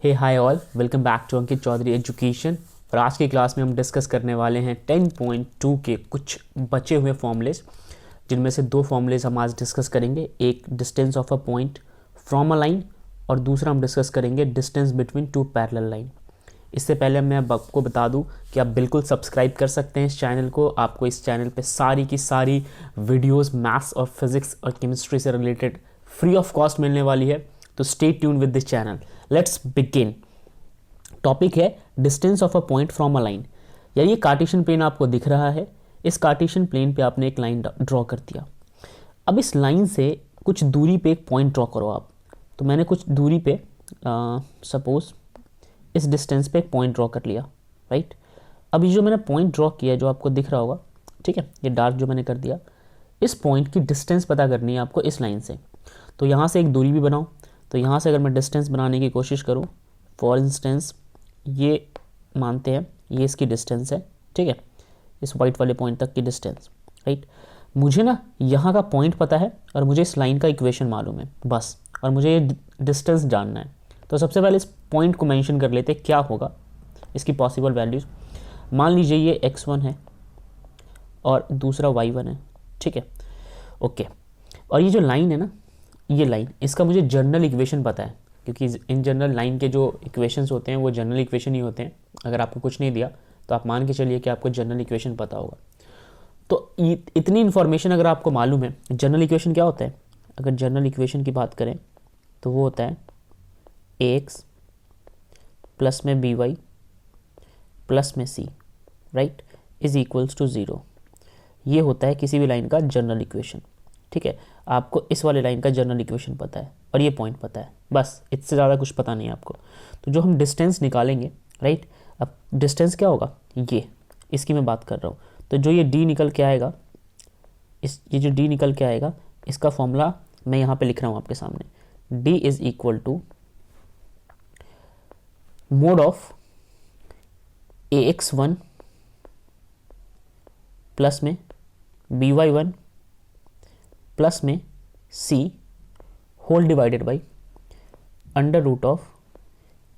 Hey hi all, welcome back to Ankit Chaudhary education. और आज की क्लास में हम डिस्कस करने वाले हैं 10.2 के कुछ बचे हुए फॉर्मूलेज, जिनमें से दो फॉर्मूलेज हम आज डिस्कस करेंगे। एक distance of a point from a line और दूसरा हम डिस्कस करेंगे distance between two parallel line. इससे पहले मैं आपको बता दूं कि आप बिल्कुल सब्सक्राइब कर सकते हैं इस चैनल को। आपको इस चैनल पे सारी की सारी वीडियोस मैथ्स और फिजिक्स और केमिस्ट्री से रिलेटेड फ्री ऑफ कॉस्ट मिलने वाली है, तो stay tuned with this channel. Let's begin. Topic है distance of a point from a line. यार ये कार्टेशियन प्लेन आपको दिख रहा है, इस कार्टेशियन प्लेन पे आपने एक लाइन ड्रॉ कर दिया। अब इस लाइन से कुछ दूरी पे एक पॉइंट ड्रॉ करो आप। तो मैंने कुछ दूरी पे सपोज इस डिस्टेंस पे एक पॉइंट ड्रॉ कर लिया, राइट। अब ये जो मैंने पॉइंट ड्रॉ किया जो आपको दिख रहा होगा, ठीक है, ये डार्क जो मैंने कर दिया, इस पॉइंट की डिस्टेंस पता करनी है आपको इस लाइन से। तो यहाँ से एक दूरी भी बनाओ। तो यहाँ से अगर मैं डिस्टेंस बनाने की कोशिश करूँ, फॉर इंस्टेंस ये मानते हैं ये इसकी डिस्टेंस है, ठीक है, इस वाइट वाले पॉइंट तक की डिस्टेंस, राइट। मुझे ना यहाँ का पॉइंट पता है और मुझे इस लाइन का इक्वेशन मालूम है बस, और मुझे ये डिस्टेंस जानना है। तो सबसे पहले इस पॉइंट को मेंशन कर लेते हैं, क्या होगा इसकी पॉसिबल वैल्यूज़। मान लीजिए ये x1 है और दूसरा y1 है, ठीक है, ओके। और ये जो लाइन है ना, ये लाइन, इसका मुझे जनरल इक्वेशन पता है, क्योंकि इन जनरल लाइन के जो इक्वेशंस होते हैं वो जनरल इक्वेशन ही होते हैं। अगर आपको कुछ नहीं दिया तो आप मान के चलिए कि आपको जनरल इक्वेशन पता होगा। तो इतनी इन्फॉर्मेशन अगर आपको मालूम है, जनरल इक्वेशन क्या होता है, अगर जनरल इक्वेशन की बात करें तो वो होता है ax प्लस में by प्लस में c, right, is equals to 0। ये होता है किसी भी लाइन का जनरल इक्वेशन, ठीक है। आपको इस वाले लाइन का जनरल इक्वेशन पता है और ये पॉइंट पता है, बस इससे ज़्यादा कुछ पता नहीं है आपको। तो जो हम डिस्टेंस निकालेंगे, राइट, अब डिस्टेंस क्या होगा, ये इसकी मैं बात कर रहा हूँ। तो जो ये d निकल के आएगा, ये जो d निकल के आएगा, इसका फॉर्मूला मैं यहाँ पे लिख रहा हूँ आपके सामने। d is equal to mod of ax1 plus में by1 प्लस में c whole divided by under root of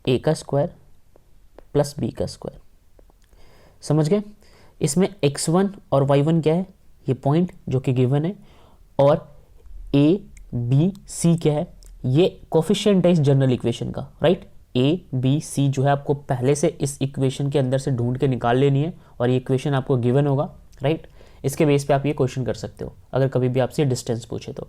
a का स्क्वायर प्लस b का स्क्वायर। समझ गए। इसमें x1 और y1 क्या है, ये पॉइंट जो कि गिवन है, और a b c क्या है, ये कोफिशिएंट है इस जनरल इक्वेशन का, राइट। a b c जो है आपको पहले से इस इक्वेशन के अंदर से ढूंढ के निकाल लेनी है, और ये इक्वेशन आपको गिवन होगा, राइट। इसके बेस पे आप ये क्वेश्चन कर सकते हो अगर कभी भी आपसे डिस्टेंस पूछे तो।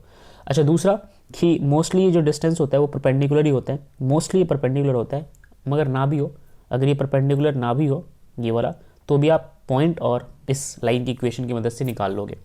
अच्छा, दूसरा कि मोस्टली ये जो डिस्टेंस होता है वो परपेंडिकुलर ही होता है, मोस्टली ये परपेंडिकुलर होता है, मगर ना भी हो, अगर ये परपेंडिकुलर ना भी हो ये वाला, तो भी आप पॉइंट और इस लाइन की इक्वेशन की मदद से निकाल लोगे।